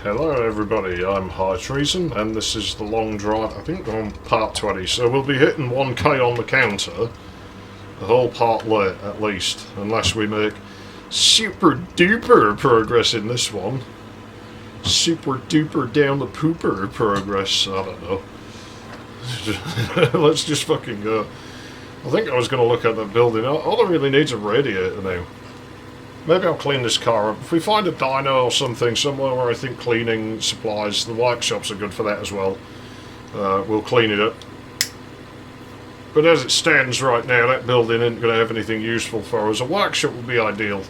Hello everybody, I'm High Treason, and this is the long drive. I think we're on part 20, so we'll be hitting 1k on the counter, the whole part late at least, unless we make super duper progress in this one. Super duper down the pooper progress, I don't know. Let's just fucking go. I think I was going to look at that building. All I really need is a radiator now. Maybe I'll clean this car up. If we find a dyno or something somewhere where I think cleaning supplies, the workshops are good for that as well. We'll clean it up. But as it stands right now, that building isn't going to have anything useful for us. A workshop would be ideal.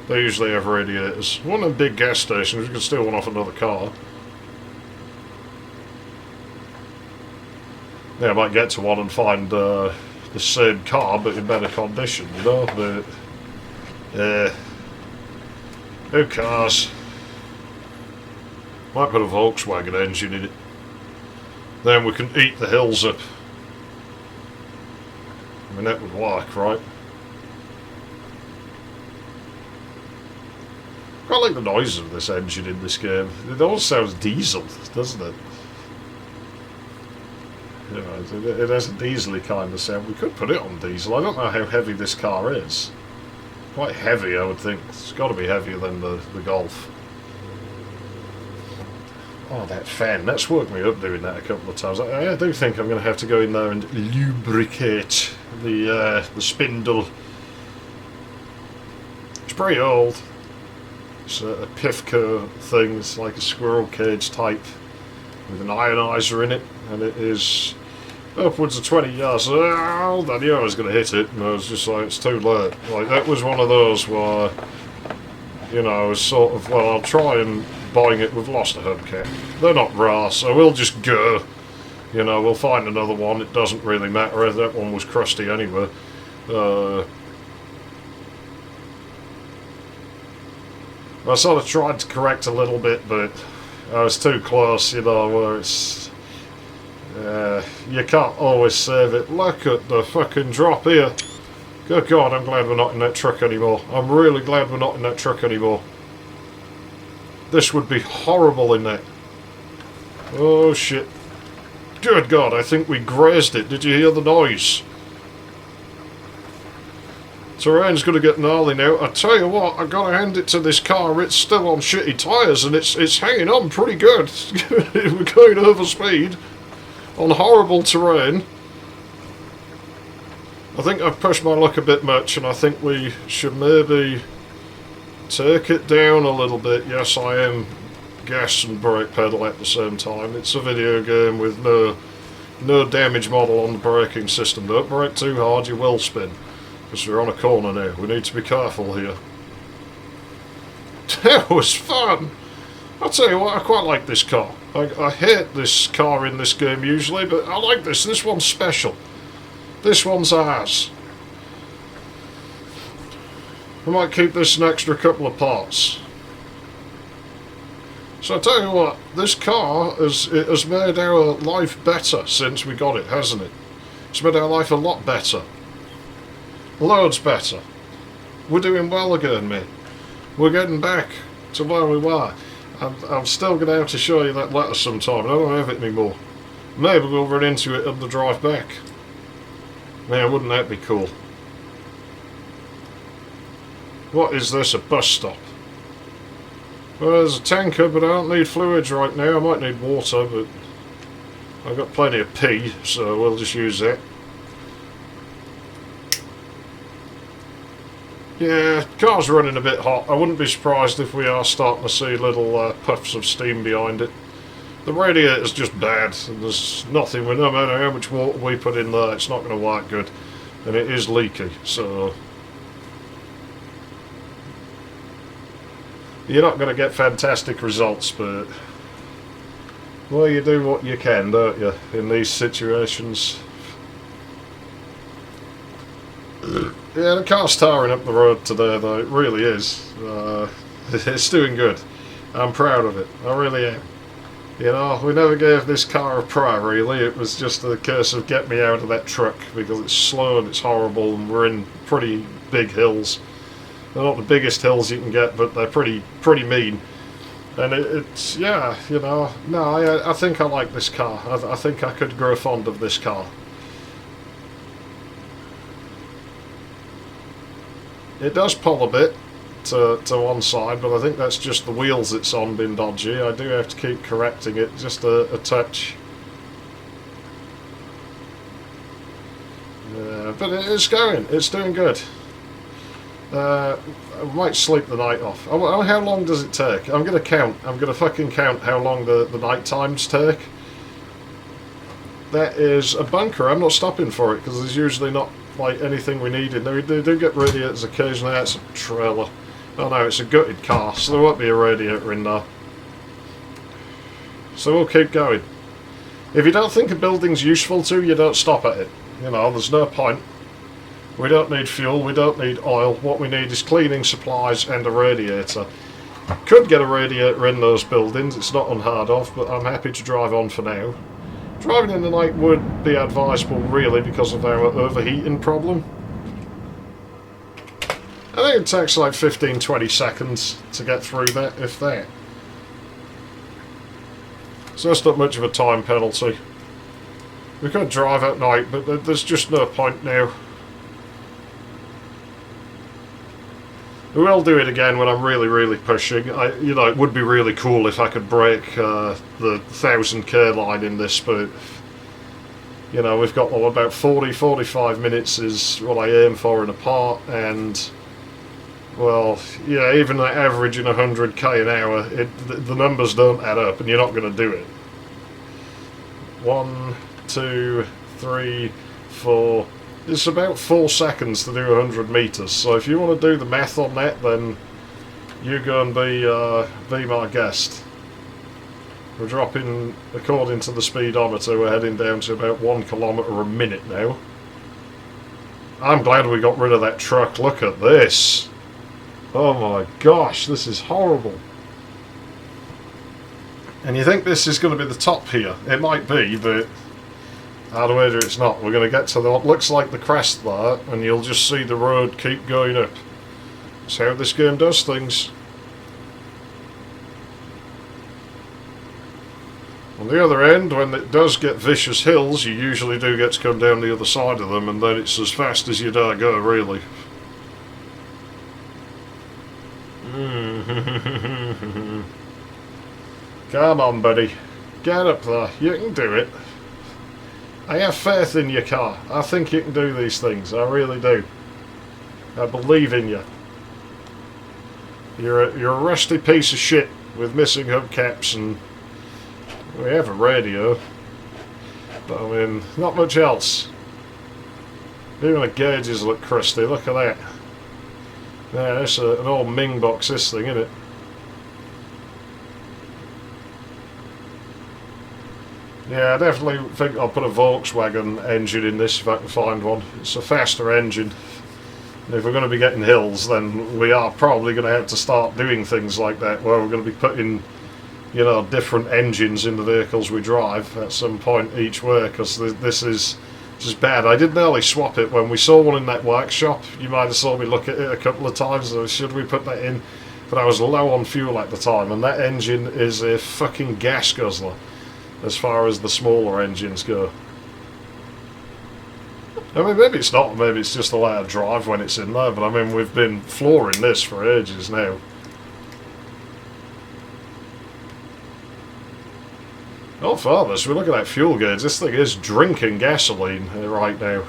They usually have radiators. One of them big gas stations, we can steal one off another car. Yeah, I might get to one and find the same car, but in better condition, you know? But, who cares? Might put a Volkswagen engine in it. Then we can eat the hills up. I mean, that would work, right? I quite like the noise of this engine in this game. It almost sounds diesel, doesn't it? You know, it has a diesel-y kind of sound. We could put it on diesel. I don't know how heavy this car is. Quite heavy, I would think. It's got to be heavier than the Golf. Oh, that fan. That's worked me up doing that a couple of times. I do think I'm going to have to go in there and lubricate the spindle. It's pretty old. It's a Pifco thing. It's like a squirrel cage type with an ionizer in it, and it is upwards of 20 years old. I knew I was going to hit it, and I was just like, it's too late. Like, that was one of those where, you know, I was sort of, well, I'll try and buying it. We've lost a hubcap. They're not rare, so we'll just go. You know, we'll find another one. It doesn't really matter. That one was crusty anyway. I sort of tried to correct a little bit, but I was too close, you know, where it's... you can't always save it. Look at the fucking drop here. Good God, I'm glad we're not in that truck anymore. I'm really glad we're not in that truck anymore. This would be horrible in that. Oh shit. Good God, I think we grazed it. Did you hear the noise? Terrain's going to get gnarly now. I tell you what, I've got to hand it to this car. It's still on shitty tyres and it's hanging on pretty good. We're going over speed on horrible terrain. I think I've pushed my luck a bit much, and I think we should maybe take it down a little bit. Yes, I am gas and brake pedal at the same time. It's a video game with no damage model on the braking system. Don't brake too hard, you will spin. Because we're on a corner now. We need to be careful here. That was fun! I'll tell you what, I quite like this car. I hate this car in this game usually, but I like this. This one's special. This one's ours. I might keep this an extra couple of parts. So I tell you what, this car has made our life better since we got it, hasn't it? It's made our life a lot better. Loads better. We're doing well again, mate. We're getting back to where we were. I'm still going to have to show you that letter sometime. I don't have it anymore. Maybe we'll run into it on the drive back. Man, wouldn't that be cool? What is this, a bus stop? Well, there's a tanker, but I don't need fluids right now. I might need water, but I've got plenty of pee, so we'll just use that. Yeah, car's running a bit hot. I wouldn't be surprised if we are starting to see little puffs of steam behind it. The radiator's just bad, and there's nothing, no matter how much water we put in there, it's not going to work good. And it is leaky, so... You're not going to get fantastic results, but... Well, you do what you can, don't you, in these situations. Yeah, the car's towering up the road today, though. It really is. It's doing good. I'm proud of it. I really am. You know, we never gave this car a pry, really. It was just a case of get me out of that truck, because it's slow and it's horrible, and we're in pretty big hills. They're not the biggest hills you can get, but they're pretty mean. And it's, yeah, you know, no, I think I like this car. I think I could grow fond of this car. It does pull a bit to one side, but I think that's just the wheels it's on being dodgy. I do have to keep correcting it just a touch. But it's going. It's doing good. I might sleep the night off. Oh, how long does it take? I'm going to count. I'm going to fucking count how long the night times take. That is a bunker. I'm not stopping for it because there's usually not like anything we need in there. They do get radiators occasionally. That's a trailer. Oh no, it's a gutted car, so there won't be a radiator in there. So we'll keep going. If you don't think a building's useful to you, don't stop at it. You know, there's no point. We don't need fuel, we don't need oil. What we need is cleaning supplies and a radiator. Could get a radiator in those buildings, it's not unheard of, but I'm happy to drive on for now. Driving in the night would be advisable really because of our overheating problem. I think it takes like 15-20 seconds to get through that, if that. So that's not much of a time penalty. We could drive at night, but there's just no point now. We will do it again when I'm really, really pushing. You know, it would be really cool if I could break the 1000k line in this, but you know, we've got about 40-45 minutes is what I aim for in a part, and well, yeah, even at averaging 100k an hour, the numbers don't add up, and you're not going to do it. 1, 2, 3, 4. It's about 4 seconds to do 100 metres, so if you want to do the math on that, then you go and be my guest. We're dropping, according to the speedometer, we're heading down to about 1 kilometre a minute now. I'm glad we got rid of that truck. Look at this. Oh my gosh, this is horrible. And you think this is going to be the top here? It might be, but I'd wager it's not. We're going to get to what looks like the crest there, and you'll just see the road keep going up. That's how this game does things. On the other end, when it does get vicious hills, you usually do get to come down the other side of them, and then it's as fast as you dare go, really. Come on, buddy. Get up there. You can do it. I have faith in your car. I think you can do these things. I really do. I believe in you. You're a rusty piece of shit with missing hubcaps, and we have a radio. But I mean, not much else. Even the gauges look crusty. Look at that. Yeah, that's an old Ming box, this thing, isn't it? Yeah, I definitely think I'll put a Volkswagen engine in this if I can find one. It's a faster engine. And if we're going to be getting hills, then we are probably going to have to start doing things like that, where we're going to be putting, you know, different engines in the vehicles we drive at some point each way, because this is just bad. I did nearly swap it when we saw one in that workshop. You might have saw me look at it a couple of times. Should we put that in? But I was low on fuel at the time, and that engine is a fucking gas guzzler as far as the smaller engines go. I mean, maybe it's not, maybe it's just the way I drive when it's in there, but I mean, we've been flooring this for ages now. Not farthest, we look at that fuel gauge, this thing is drinking gasoline right now.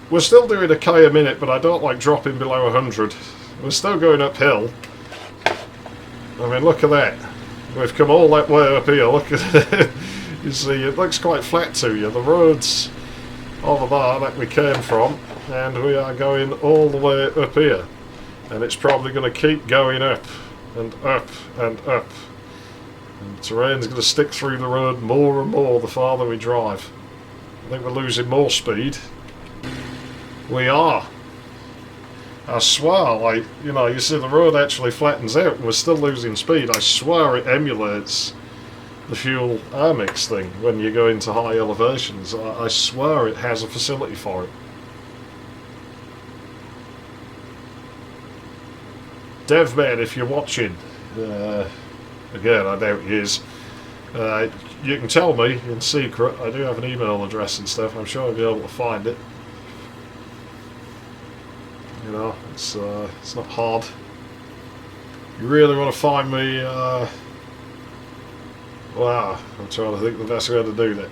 We're still doing a K a minute, but I don't like dropping below 100. We're still going uphill. I mean, look at that. We've come all that way up here, look at it. You see, it looks quite flat to you. The road's over there that we came from, and we are going all the way up here. And it's probably going to keep going up, and up, and up. And the terrain's going to stick through the road more and more the farther we drive. I think we're losing more speed. We are. I swear, like, you know, you see the road actually flattens out and we're still losing speed. I swear it emulates the fuel Amex thing when you go into high elevations. I swear it has a facility for it. DevMan, if you're watching, Again, I doubt he is. You can tell me in secret. I do have an email address and stuff. I'm sure I'll be able to find it. You know, it's not hard. You really want to find me? Wow, I'm trying to think the best way to do that.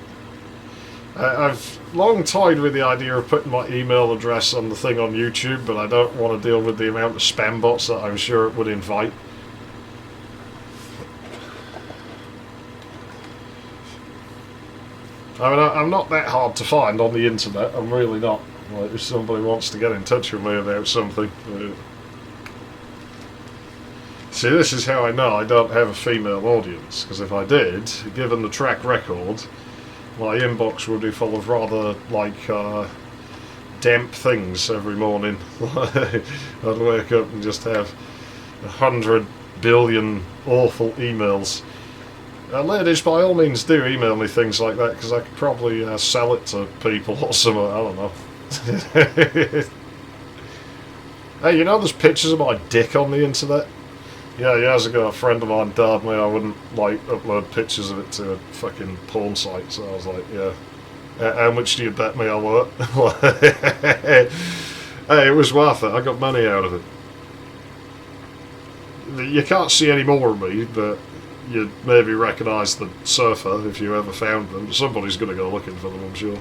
I've long toyed with the idea of putting my email address on the thing on YouTube, but I don't want to deal with the amount of spam bots that I'm sure it would invite. I mean, I'm not that hard to find on the internet. I'm really not. Like, if somebody wants to get in touch with me about something. See, this is how I know I don't have a female audience, because if I did, given the track record, my inbox would be full of rather, like, damp things every morning. I'd wake up and just have 100 billion awful emails. Ladies, by all means do email me things like that, because I could probably sell it to people or something, I don't know. Hey, you know there's pictures of my dick on the internet? Yeah, years ago a friend of mine dared me I wouldn't, like, upload pictures of it to a fucking porn site, so I was like, yeah. How much do you bet me I won't? Hey, it was worth it, I got money out of it. You can't see any more of me, but you'd maybe recognise the surfer if you ever found them. Somebody's going to go looking for them, I'm sure.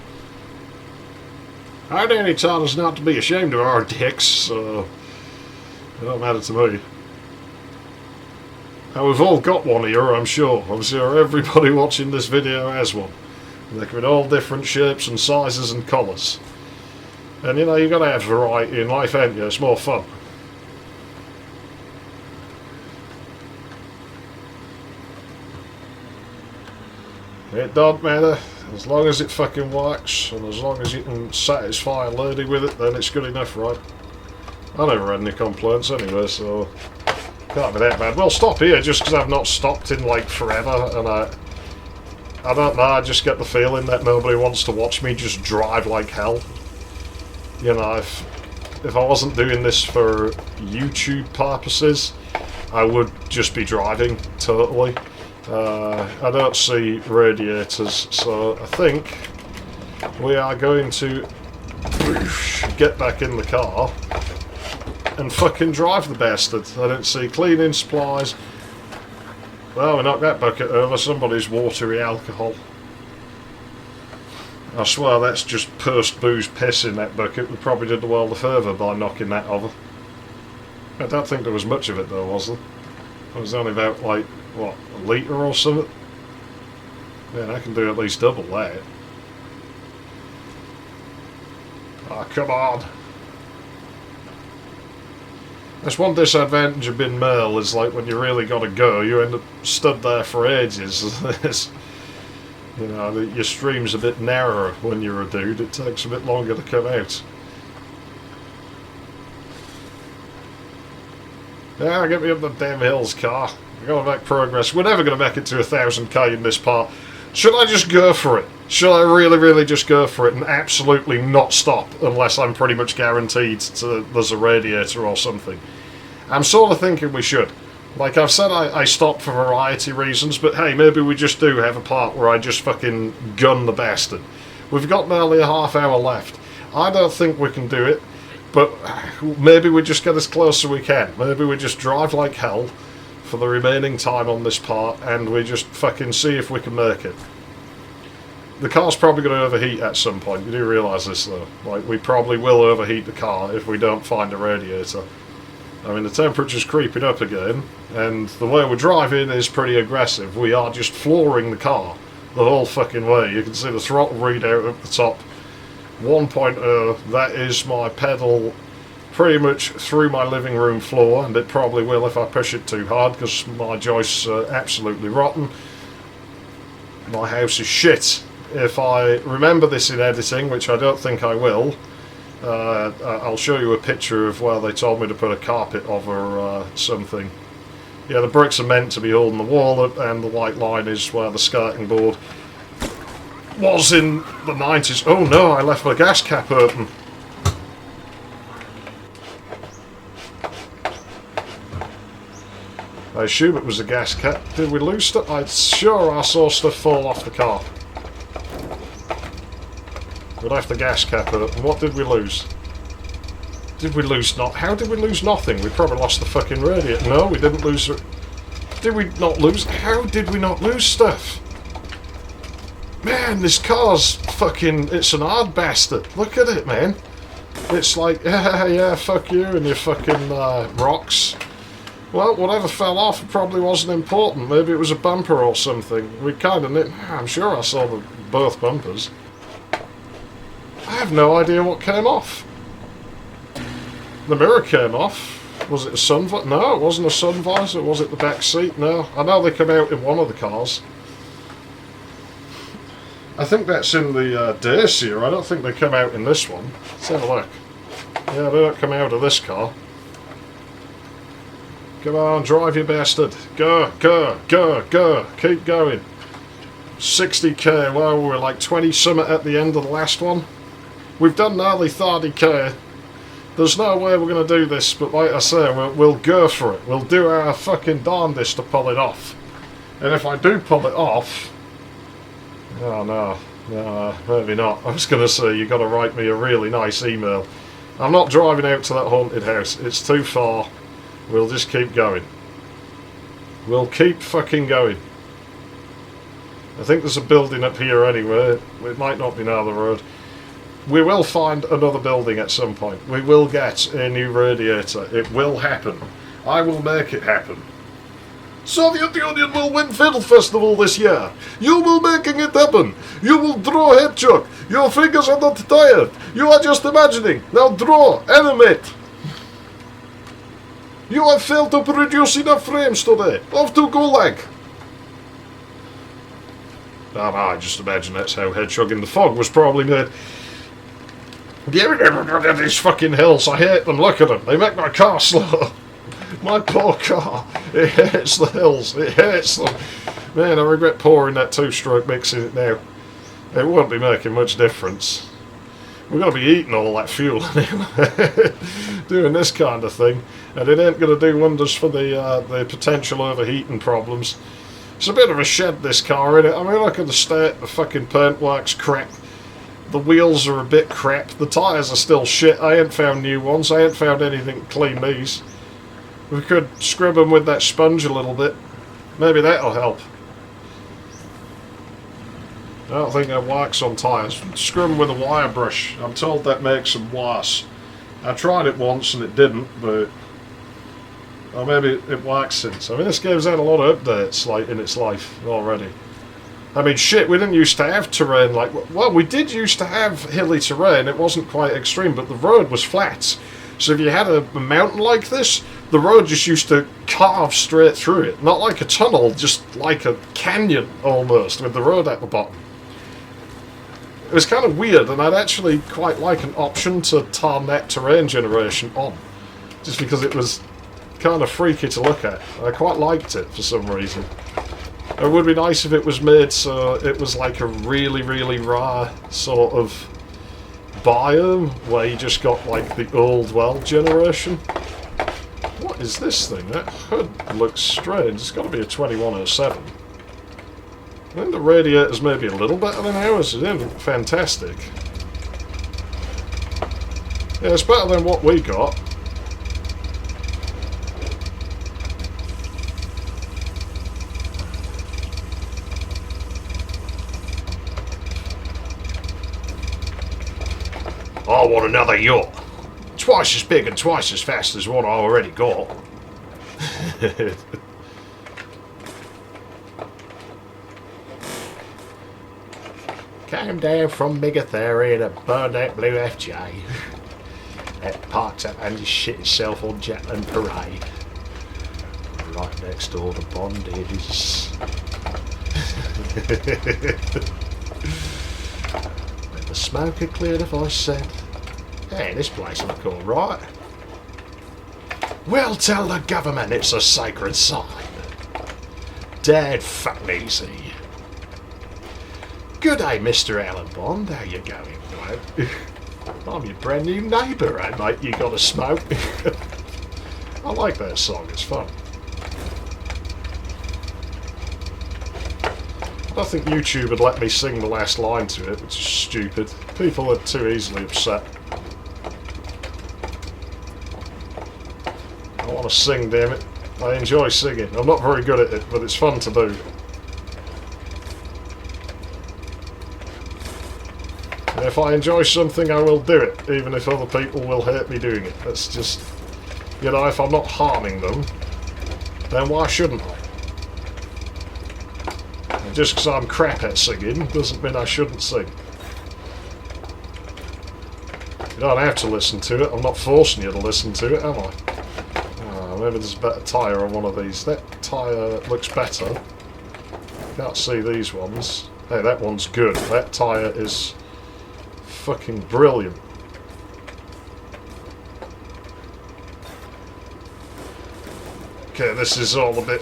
Our Danny taught us not to be ashamed of our dicks, so it don't matter to me. Now, we've all got one here, I'm sure. I'm sure everybody watching this video has one. And they come in all different shapes and sizes and colours. And you know, you've got to have variety in life, haven't you? It's more fun. It don't matter. As long as it fucking works, and as long as you can satisfy a lady with it, then it's good enough, right? I never had any complaints anyway, so can't be that bad. Well, stop here just because I've not stopped in like forever, and I don't know, I just get the feeling that nobody wants to watch me just drive like hell. You know, if I wasn't doing this for YouTube purposes, I would just be driving, totally. I don't see radiators, so I think we are going to get back in the car and fucking drive the bastard. I don't see cleaning supplies. Well, we knocked that bucket over. Somebody's watery alcohol. I swear that's just pursed booze piss in that bucket. We probably did the world a favour by knocking that over. I don't think there was much of it though, was there? It was only about, like, what, a litre or something? Man, I can do at least double that. Ah, come on. That's one disadvantage of being male, is like when you really gotta go, you end up stood there for ages. You know, your stream's a bit narrower when you're a dude, it takes a bit longer to come out. Yeah, get me up the damn hills, car. We're going to make progress. We're never going to make it to 1000k in this part. Should I just go for it? Should I really, really just go for it and absolutely not stop unless I'm pretty much guaranteed there's a radiator or something? I'm sort of thinking we should. Like I've said, I stopped for variety reasons, but hey, maybe we just do have a part where I just fucking gun the bastard. We've got nearly a half hour left. I don't think we can do it. But maybe we just get as close as we can. Maybe we just drive like hell for the remaining time on this part and we just fucking see if we can make it. The car's probably going to overheat at some point. You do realise this though. Like, we probably will overheat the car if we don't find a radiator. I mean, the temperature's creeping up again, and the way we're driving is pretty aggressive. We are just flooring the car the whole fucking way. You can see the throttle readout up the top. 1.0, that is my pedal pretty much through my living room floor, and it probably will if I push it too hard because my joists are absolutely rotten. My house is shit. If I remember this in editing, which I don't think I will, I'll show you a picture of where they told me to put a carpet over something. Yeah, the bricks are meant to be holding the wall up, and the white line is where the skirting board was in the 90s. Oh no, I left my gas cap open. I assume it was a gas cap. Did we lose stuff? I'm sure I saw stuff fall off the car. We left the gas cap up. And what did we lose? Did we lose not? How did we lose nothing? We probably lost the fucking radiator. No, we didn't lose. Did we not lose? How did we not lose stuff? Man, this car's fucking... It's an hard bastard. Look at it, man. It's like, yeah, fuck you and your fucking rocks. Well, whatever fell off probably wasn't important. Maybe it was a bumper or something. We kind of... I'm sure I saw both bumpers. I have no idea what came off. The mirror came off. Was it a sun visor? No, it wasn't a sun visor. Was it the back seat? No. I know they come out in one of the cars. I think that's in the Dacia. I don't think they come out in this one. Let's have a look. Yeah, they don't come out of this car. Come on, drive, you bastard. Go, go, go, go. Keep going. 60k. Well, we're like 20 summit at the end of the last one. We've done nearly 30k. There's no way we're going to do this, but like I say, we'll go for it. We'll do our fucking darndest to pull it off. And if I do pull it off... Oh no, no, maybe not. I was going to say, you got to write me a really nice email. I'm not driving out to that haunted house. It's too far. We'll just keep going. We'll keep fucking going. I think there's a building up here anyway. It might not be near the road. We will find another building at some point. We will get a new radiator. It will happen. I will make it happen. Soviet Union will win Fiddle Festival this year. You will making it happen. You will draw Hedgehog. Your fingers are not tired. You are just imagining. Now draw. Animate. You have failed to produce enough frames today. Off to Gulag. I just imagine that's how Hedgehog in the Fog was probably made. These fucking hills, I hate them. Look at them. They make my car slow. My poor car. It hates the hills. It hates them. Man, I regret pouring that two-stroke mix in it now. It won't be making much difference. We're going to be eating all that fuel anyway. Doing this kind of thing. And it ain't going to do wonders for the potential overheating problems. It's a bit of a shed, this car, isn't it? I mean, look at the state. The fucking paintwork's crap. The wheels are a bit crap. The tyres are still shit. I ain't found new ones. I ain't found anything to clean these. We could scrub them with that sponge a little bit. Maybe that'll help. I don't think that works on tyres. Scrub them with a wire brush. I'm told that makes them worse. I tried it once and it didn't, but... Or maybe it works since. I mean, this game's had a lot of updates like in its life already. I mean, shit, we didn't used to have terrain like... Well, we did used to have hilly terrain. It wasn't quite extreme, but the road was flat. So if you had a mountain like this, the road just used to carve straight through it. Not like a tunnel, just like a canyon almost, with the road at the bottom. It was kind of weird, and I'd actually quite like an option to turn that terrain generation on. Just because it was kind of freaky to look at. I quite liked it for some reason. It would be nice if it was made so it was like a really, really rare sort of biome where you just got like the old world generation. What is this thing? That hood looks strange. It's got to be a 2107. I think the radiator's maybe a little better than ours. It isn't fantastic. Yeah, it's better than what we got. I want another yacht. Twice as big and twice as fast as what I already got. Came down from Megatheria to burn that blue FJ. That parked up and just shit itself on Jetland Parade. Right next door to Bondage. When the smoke had cleared, the voice said, "Hey, this place look alright. We'll tell the government it's a sacred sign. Dead fucking easy. Good day, Mr. Alan Bond. How you going, mate? I'm your brand new neighbour, eh, mate? You got a smoke?" I like that song. It's fun. I don't think YouTube would let me sing the last line to it, which is stupid. People are too easily upset. I want to sing, damn it. I enjoy singing. I'm not very good at it, but it's fun to do. And if I enjoy something, I will do it, even if other people will hate me doing it. That's just, you know, if I'm not harming them, then why shouldn't I? And just because I'm crap at singing doesn't mean I shouldn't sing. You don't have to listen to it. I'm not forcing you to listen to it, am I? Maybe there's a better tyre on one of these. That tyre looks better. Can't see these ones. Hey, that one's good. That tyre is fucking brilliant. Okay, this is all a bit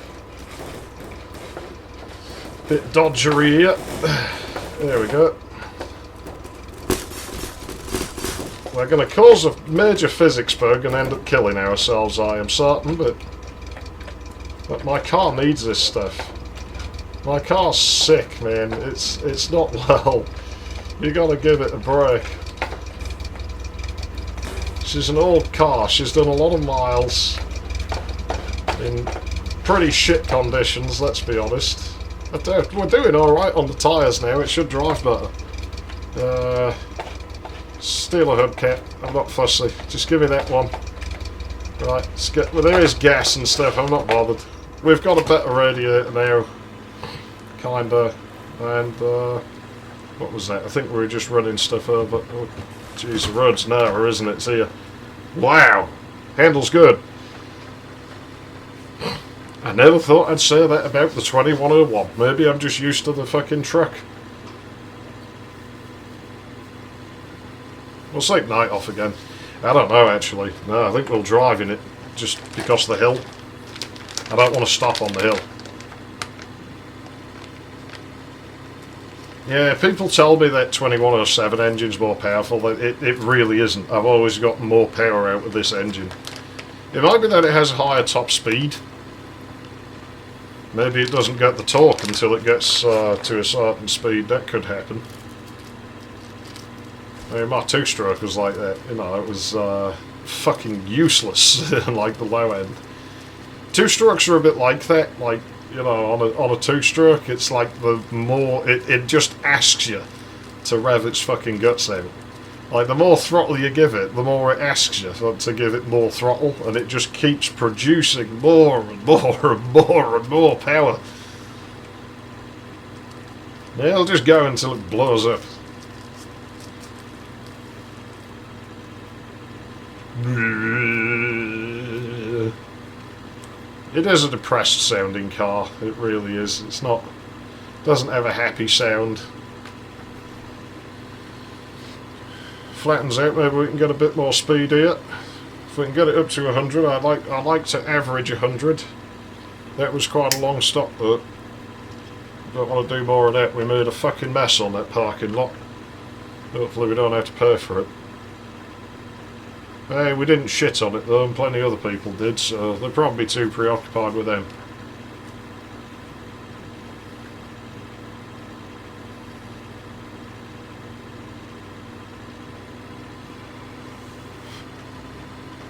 dodgery here. There we go. We're going to cause a major physics bug and end up killing ourselves, I am certain, but my car needs this stuff. My car's sick, man. It's not well. You got to give it a break. She's an old car. She's done a lot of miles in pretty shit conditions, let's be honest. We're doing alright on the tyres now. It should drive better. Steal a hubcap. I'm not fussy. Just give me that one. Right, let's get... Well, there is gas and stuff. I'm not bothered. We've got a better radiator now. Kinda. And, what was that? I think we were just running stuff over. Oh, jeez, the road's narrow, isn't it? See ya. Wow! Handle's good. I never thought I'd say that about the 2101. Maybe I'm just used to the fucking truck. We'll take night off again. I don't know, actually. No, I think we'll drive in it, just because of the hill. I don't want to stop on the hill. Yeah, people tell me that 2107 engine's more powerful. It really isn't. I've always got more power out of this engine. It might be that it has a higher top speed. Maybe it doesn't get the torque until it gets to a certain speed. That could happen. I mean, my two-stroke was like that, you know, it was fucking useless in, like, the low end. Two-strokes are a bit like that, like, you know, on a two-stroke, it's like the more, it just asks you to rev its fucking guts out. Like, the more throttle you give it, the more it asks you to give it more throttle, and it just keeps producing more and more and more and more power. Yeah, it'll just go until it blows up. It is a depressed sounding car, it really is. It's not, doesn't have a happy sound. Flattens out, maybe we can get a bit more speed here. If we can get it up to 100, I like to average 100. That was quite a long stop, but don't want to do more of that. We made a fucking mess on that parking lot. Hopefully we don't have to pay for it. Hey, we didn't shit on it though, and plenty of other people did, so they're probably too preoccupied with them.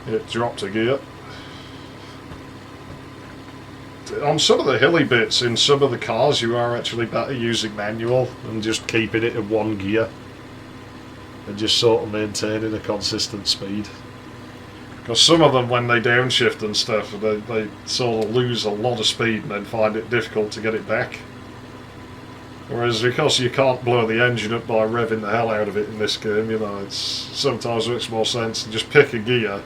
It dropped a gear. On some of the hilly bits in some of the cars you are actually better using manual and just keeping it in one gear and just sort of maintaining a consistent speed. Because some of them, when they downshift and stuff, they sort of lose a lot of speed and then find it difficult to get it back. Whereas because you can't blow the engine up by revving the hell out of it in this game, you know, it's sometimes makes more sense to just pick a gear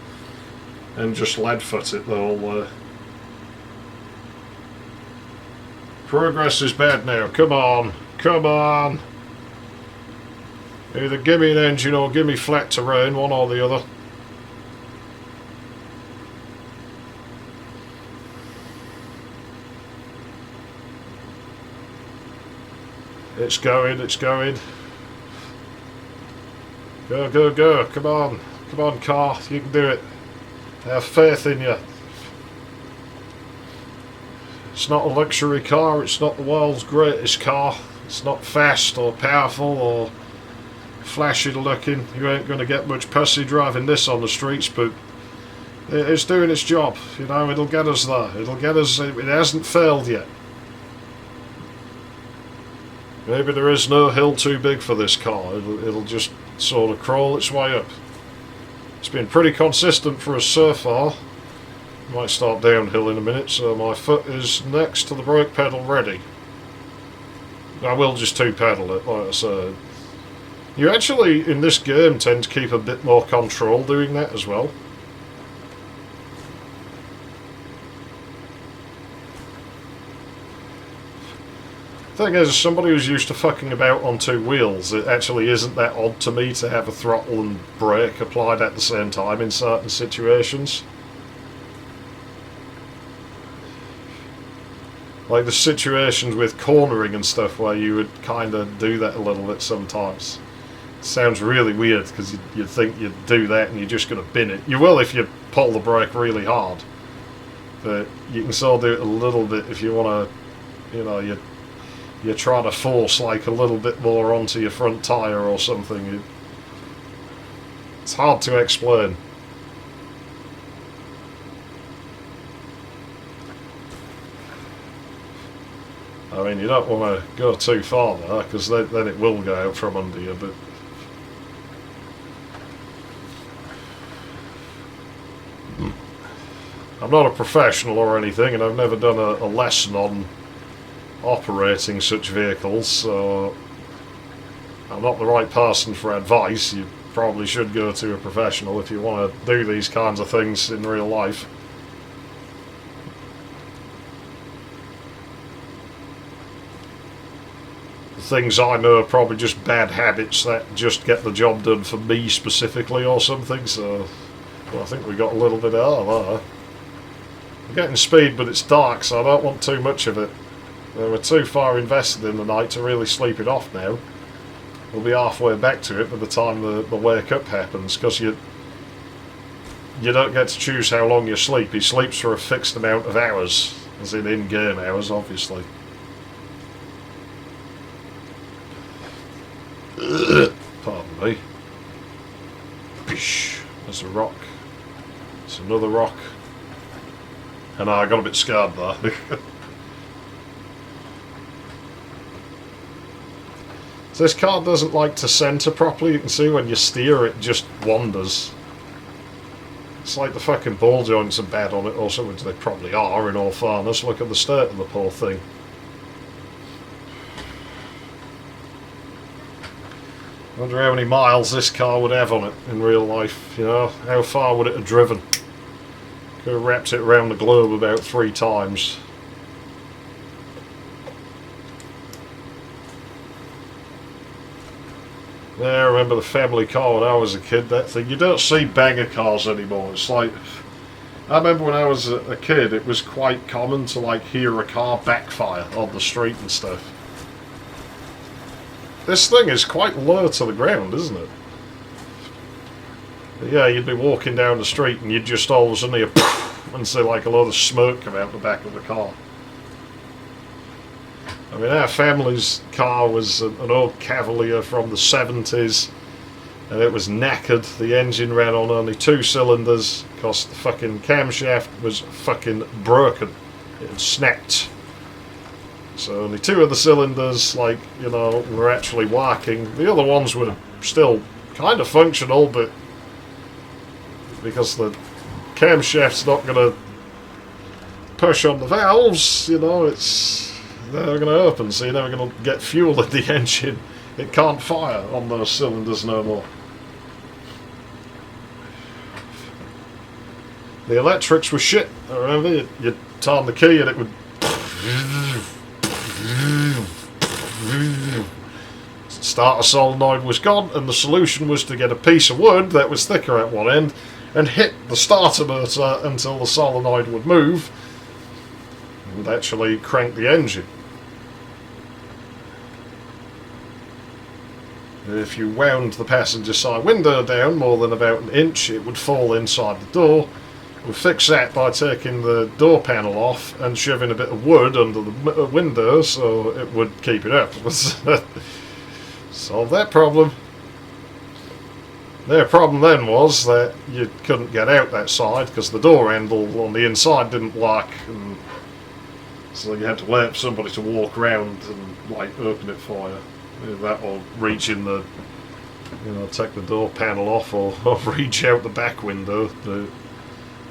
and just lead foot it the whole way. Progress is bad now. Come on, come on. Either give me an engine or give me flat terrain, one or the other. It's going, it's going. Go, go, go. Come on. Come on, car. You can do it. I have faith in you. It's not a luxury car, it's not the world's greatest car, it's not fast or powerful or flashy looking. You ain't going to get much pussy driving this on the streets, but it's doing its job. You know, it'll get us there. It'll get us. It hasn't failed yet. Maybe there is no hill too big for this car. It'll just sort of crawl its way up. It's been pretty consistent for us so far. Might start downhill in a minute, so my foot is next to the brake pedal ready. I will just two-pedal it, like I said. You actually, in this game, tend to keep a bit more control doing that as well. Thing is, as somebody who's used to fucking about on two wheels, it actually isn't that odd to me to have a throttle and brake applied at the same time in certain situations. Like the situations with cornering and stuff where you would kind of do that a little bit sometimes. It sounds really weird because you'd think you'd do that and you're just going to bin it. You will if you pull the brake really hard. But you can still do it a little bit if you want to, you know, you're trying to force like a little bit more onto your front tyre or something. It's hard to explain. I mean, you don't want to go too far there, because then it will go out from under you, but... I'm not a professional or anything, and I've never done a lesson on operating such vehicles, so I'm not the right person for advice. You probably should go to a professional if you want to do these kinds of things in real life. Things I know are probably just bad habits that just get the job done for me specifically or something, so well, I think we got a little bit out of there. We're getting speed, but it's dark, so I don't want too much of it. We're too far invested in the night to really sleep it off now. We'll be halfway back to it by the time the wake up happens, because you don't get to choose how long you sleep. He sleeps for a fixed amount of hours, as in-game hours, obviously. Pardon me. Bish. There's a rock. There's another rock. And I got a bit scared there. So this car doesn't like to centre properly. You can see when you steer it just wanders. It's like the fucking ball joints are bad on it or something. They probably are, in all fairness. Look at the state of the poor thing. I wonder how many miles this car would have on it in real life, you know? How far would it have driven? Could have wrapped it around the globe about 3 times. Yeah, I remember the family car when I was a kid, that thing. You don't see banger cars anymore. It's like... I remember when I was a kid, it was quite common to like hear a car backfire on the street and stuff. This thing is quite low to the ground, isn't it? But yeah, you'd be walking down the street and you'd just all of a sudden hear and see like a lot of smoke come out the back of the car. I mean, our family's car was an old Cavalier from the 70s, and it was knackered. The engine ran on only 2 cylinders because the fucking camshaft was fucking broken. It had snapped. So only 2 of the cylinders, like, you know, were actually working. The other ones were still kind of functional, but because the camshaft's not going to push on the valves, you know, they're never going to open, so you're never going to get fuel in the engine. It can't fire on those cylinders no more. The electrics were shit. I remember you'd turn the key and it would starter solenoid was gone, and the solution was to get a piece of wood that was thicker at one end and hit the starter motor until the solenoid would move and actually crank the engine. If you wound the passenger side window down more than about an inch, it would fall inside the door, We fix that by taking the door panel off and shoving a bit of wood under the window so it would keep it up. Solve that problem. Their problem then was that you couldn't get out that side because the door handle on the inside didn't work, and so you had to wait for somebody to walk around and like open it for you. That or reach in the, take the door panel off or reach out the back window. But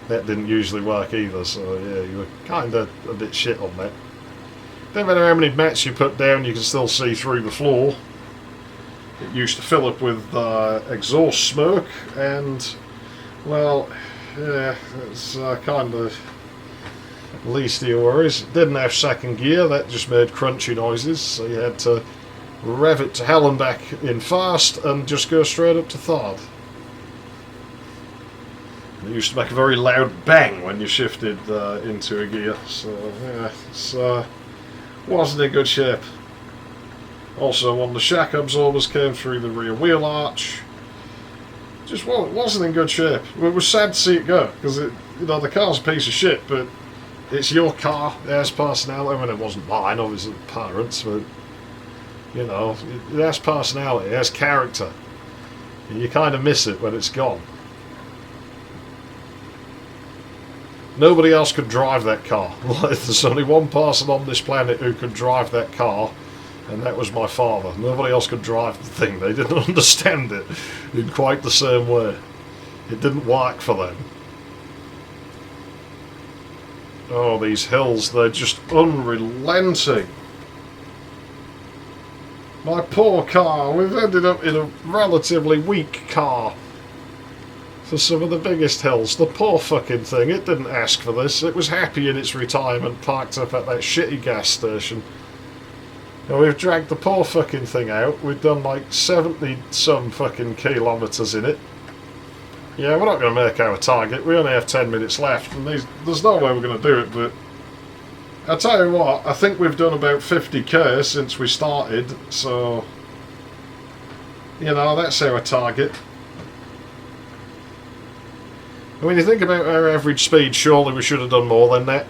that didn't usually work either, so yeah, you were kind of a bit shit on that. No matter how many mats you put down, you can still see through the floor. It used to fill up with exhaust smoke, and, well, yeah, it's kind of least of your worries. It didn't have second gear, that just made crunchy noises, so you had to rev it to hell and back in fast and just go straight up to third. It used to make a very loud bang when you shifted into a gear, so yeah, it wasn't in good shape. Also, one of the shock absorbers came through the rear wheel arch. Just, well, it wasn't in good shape. It was sad to see it go, because the car's a piece of shit, but it's your car, it has personality. I mean, it wasn't mine, obviously, parents, but, it has personality, it has character. And you kind of miss it when it's gone. Nobody else could drive that car. There's only one person on this planet who could drive that car, and that was my father. Nobody else could drive the thing. They didn't understand it in quite the same way. It didn't work for them. Oh, these hills, they're just unrelenting. My poor car, we've ended up in a relatively weak car for some of the biggest hills. The poor fucking thing, it didn't ask for this. It was happy in its retirement, parked up at that shitty gas station. And we've dragged the poor fucking thing out. We've done like 70 some fucking kilometres in it. Yeah, we're not going to make our target. We only have 10 minutes left, and there's no way we're going to do it, but I tell you what, I think we've done about 50k since we started, so that's our target. And when you think about our average speed, surely we should have done more than that.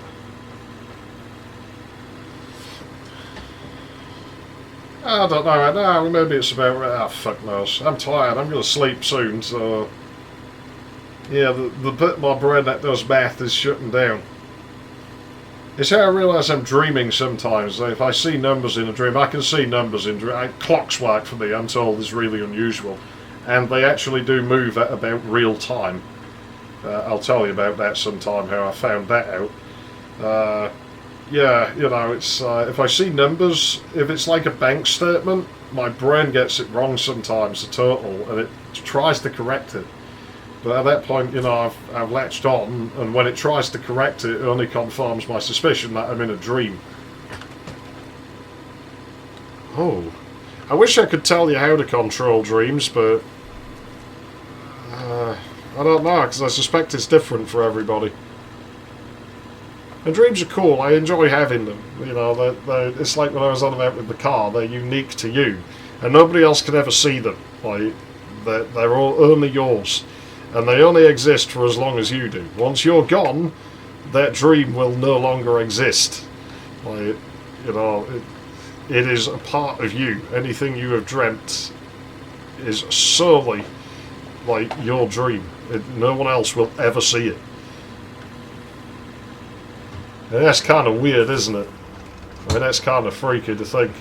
I don't know, no, maybe it's about, fuck knows. I'm tired, I'm going to sleep soon, so yeah, the bit of my brain that does math is shutting down. It's how I realise I'm dreaming sometimes. If I see numbers in a dream, I can see numbers in dream. Clocks work for me, I'm told, is really unusual. And they actually do move at about real time. I'll tell you about that sometime, how I found that out. Yeah, it's if I see numbers, if it's like a bank statement, my brain gets it wrong sometimes, the total, and it tries to correct it. But at that point, I've latched on, and when it tries to correct it, it only confirms my suspicion that I'm in a dream. Oh, I wish I could tell you how to control dreams, but I don't know, because I suspect it's different for everybody. And dreams are cool, I enjoy having them. It's like when I was on about with the car, they're unique to you. And nobody else can ever see them. They're all only yours. And they only exist for as long as you do. Once you're gone, that dream will no longer exist. It is a part of you. Anything you have dreamt is solely your dream. No one else will ever see it. And that's kind of weird, isn't it? I mean, that's kind of freaky to think.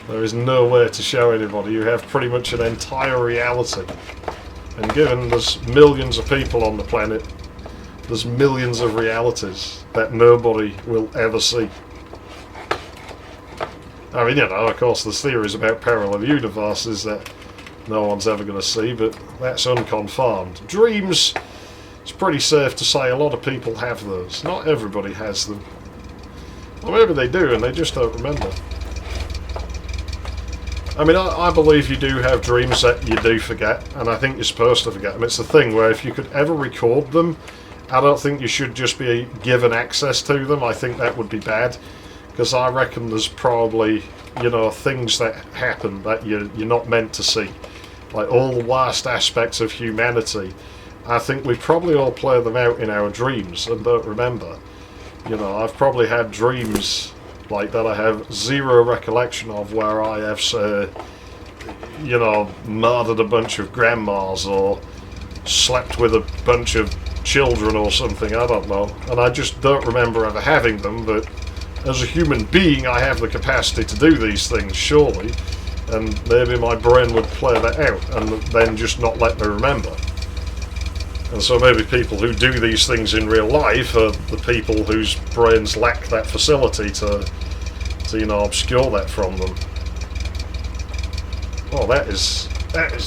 There is no way to show anybody. You have pretty much an entire reality. And given there's millions of people on the planet, there's millions of realities that nobody will ever see. I mean, of course there's theories about parallel universes that no one's ever going to see, but that's unconfirmed. Dreams, it's pretty safe to say a lot of people have those. Not everybody has them. Or maybe they do and they just don't remember. I mean, I believe you do have dreams that you do forget, and I think you're supposed to forget them. It's the thing where if you could ever record them, I don't think you should just be given access to them. I think that would be bad, because I reckon there's probably, things that happen that you're not meant to see. Like all the worst aspects of humanity I think we probably all play them out in our dreams and don't remember. You know, I've probably had dreams like that I have zero recollection of, where I have, say, you know, murdered a bunch of grandmas or slept with a bunch of children or something, I don't know. And I just don't remember ever having them, but as a human being I have the capacity to do these things, surely. And maybe my brain would play that out and then just not let me remember. And so maybe people who do these things in real life are the people whose brains lack that facility to you know, obscure that from them. Oh, that is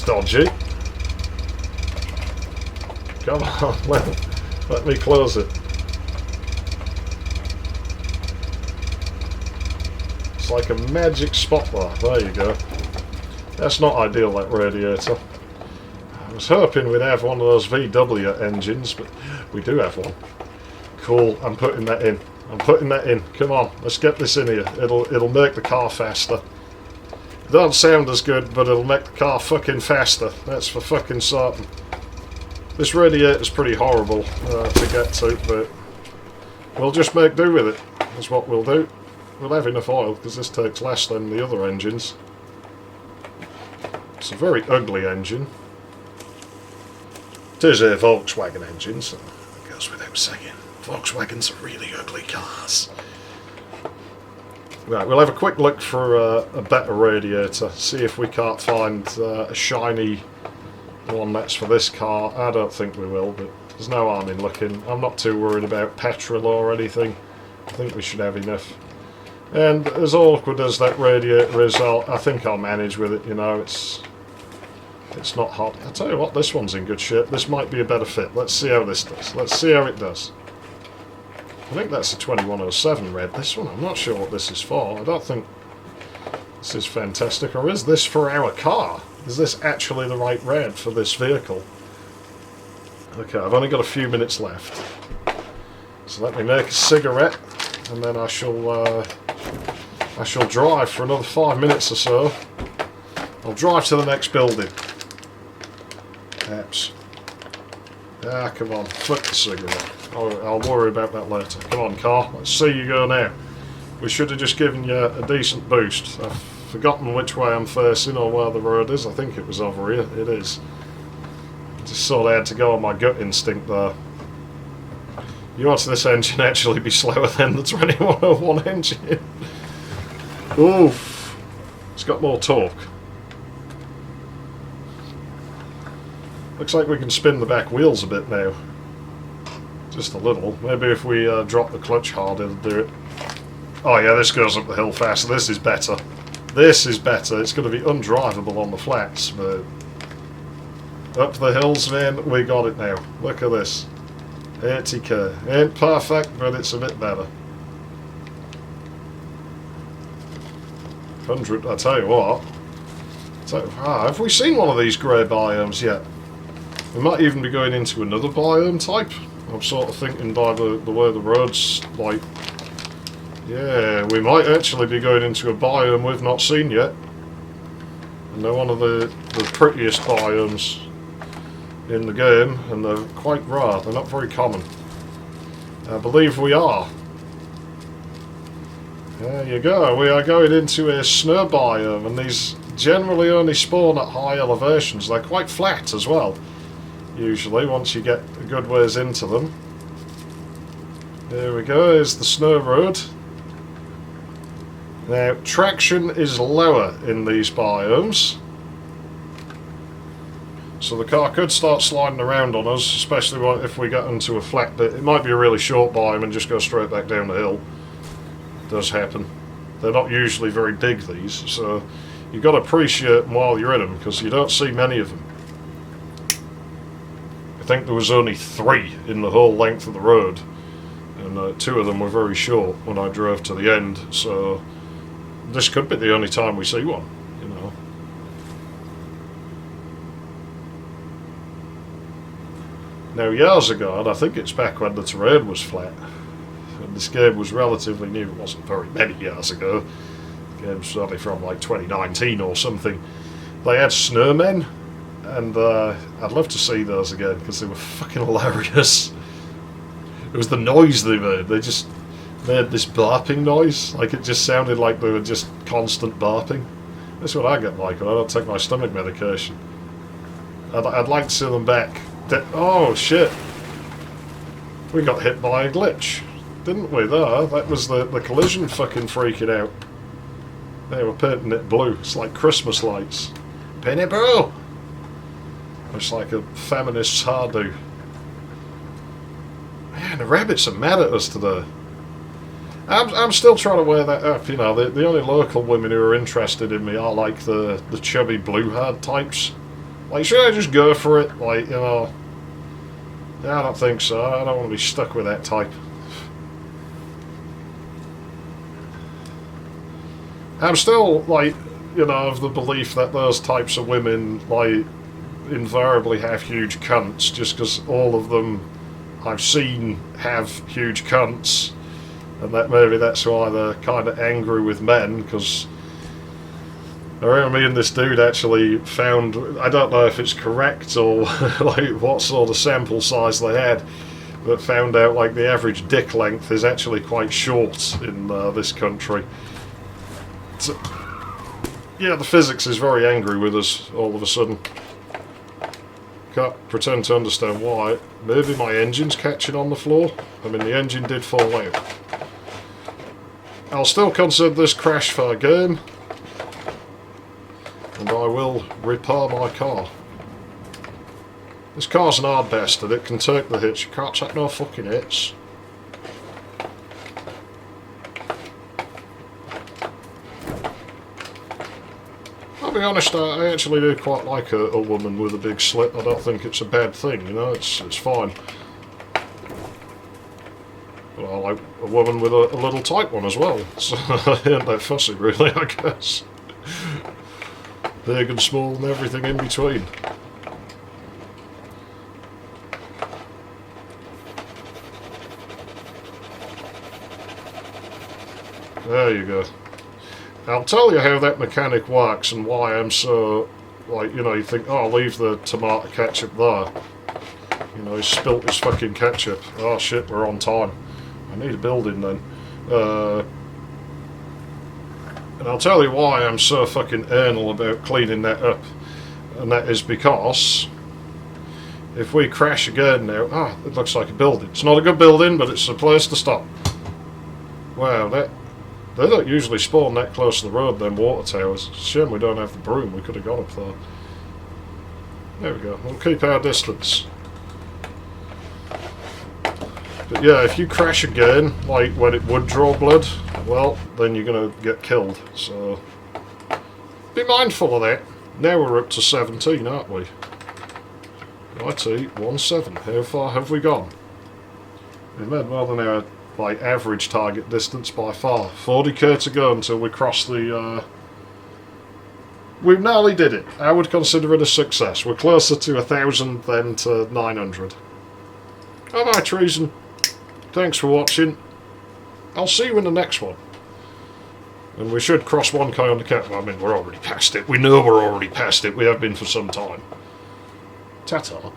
dodgy. Come on, let me close it. It's like a magic spotlight. There you go. That's not ideal, that radiator. I was hoping we'd have one of those VW engines, but we do have one. Cool, I'm putting that in. I'm putting that in. Come on, let's get this in here. It'll make the car faster. It don't sound as good, but it'll make the car fucking faster. That's for fucking certain. This radiator's pretty horrible to get to, but we'll just make do with it. That's what we'll do. We'll have enough oil, because this takes less than the other engines. It's a very ugly engine. It is a Volkswagen engine, so it goes without saying. Volkswagens are really ugly cars. Right, we'll have a quick look for a better radiator, see if we can't find a shiny one that's for this car. I don't think we will, but there's no harm in looking. I'm not too worried about petrol or anything. I think we should have enough. And as awkward as that radiator is, I think I'll manage with it, you know. It's not hot. I'll tell you what, this one's in good shape. This might be a better fit. Let's see how this does. Let's see how it does. I think that's a 2107 red. This one, I'm not sure what this is for. I don't think this is fantastic. Or is this for our car? Is this actually the right red for this vehicle? Okay, I've only got a few minutes left. So let me make a cigarette, and then I shall drive for another 5 minutes or so. I'll drive to the next building. Perhaps. Ah, come on, flick the cigarette. I'll worry about that later. Come on, car, let's see you go now. We should have just given you a decent boost. I've forgotten which way I'm facing or where the road is. I think it was over here. It is. I just sort of had to go on my gut instinct there. You watch this engine actually be slower than the 2101 engine. Oof. It's got more torque. Looks like we can spin the back wheels a bit now. Just a little. Maybe if we drop the clutch hard, it'll do it. Oh yeah, this goes up the hill faster. This is better. This is better. It's going to be undrivable on the flats, but up the hills, man, we got it now. Look at this. 80k. Ain't perfect, but it's a bit better. 100, I tell you what. Have we seen one of these grey biomes yet? We might even be going into another biome type. I'm sort of thinking by the way the road's like... Yeah, we might actually be going into a biome we've not seen yet. And they're one of the prettiest biomes in the game, and they're quite rare. They're not very common. I believe we are. There you go. We are going into a snow biome, and these generally only spawn at high elevations. They're quite flat as well. Usually, once you get a good ways into them. There we go, here's the snow road. Now, traction is lower in these biomes. So the car could start sliding around on us, especially if we get into a flat bit. It might be a really short biome and just go straight back down the hill. It does happen. They're not usually very big, these, so you've got to appreciate them while you're in them, because you don't see many of them. I think there was only 3 in the whole length of the road, and 2 of them were very short when I drove to the end, so this could be the only time we see one, you know. Now, years ago, and I think it's back when the terrain was flat, and this game was relatively new, it wasn't very many years ago, the game's only from like 2019 or something, they had snowmen And I'd love to see those again because they were fucking hilarious. It was the noise they made. They just made this barking noise. Like, it just sounded like they were just constant barking. That's what I get like when I don't take my stomach medication. I'd like to see them back. Oh, shit. We got hit by a glitch, didn't we, there? That was the collision fucking freaking out. They were painting it blue. It's like Christmas lights. Paint it blue! It's like a feminist's hairdo. Man, the rabbits are mad at us today. I'm still trying to wear that up, you know. The only local women who are interested in me are like the chubby blue-haired types. Like, should I just go for it? Like, you know... I don't think so. I don't want to be stuck with that type. I'm still, like, you know, of the belief that those types of women, like, invariably have huge cunts, just because all of them I've seen have huge cunts, and that maybe that's why they're kind of angry with men, because I remember me and this dude actually found, I don't know if it's correct or like what sort of sample size they had, but found out like the average dick length is actually quite short in this country. So, yeah, the physics is very angry with us all of a sudden. Can't pretend to understand why. Maybe my engine's catching on the floor. I mean, the engine did fall out. I'll still consider this crash fair game. And I will repair my car. This car's an hard bastard. It can take the hits. You can't take no fucking hits. I'll be honest, I actually do quite like a woman with a big slit. I don't think it's a bad thing, you know, it's fine. But I like a woman with a little tight one as well, so I ain't that fussy really, I guess. Big and small and everything in between. There you go. I'll tell you how that mechanic works and why I'm so, like, you know, you think, oh, leave the tomato ketchup there. You know, he spilt his fucking ketchup. Oh shit, we're on time. I need a building then. And I'll tell you why I'm so fucking anal about cleaning that up. And that is because if we crash again now... it looks like a building. It's not a good building, but it's a place to stop. Wow, they don't usually spawn that close to the road, them water towers. It's a shame we don't have the broom. We could have got up there. There we go. We'll keep our distance. But yeah, if you crash again, like when it would draw blood, well, then you're going to get killed. So, be mindful of that. Now we're up to 17, aren't we? Righty, 1-7. How far have we gone? We've made more than our like average target distance by far. 40k to go until we cross the... We nearly did it. I would consider it a success. We're closer to 1,000 than to 900. Alright, Treason. Thanks for watching. I'll see you in the next one. And we should cross 1k on the count. Well, I mean, we're already past it. We know we're already past it. We have been for some time. Ta-ta.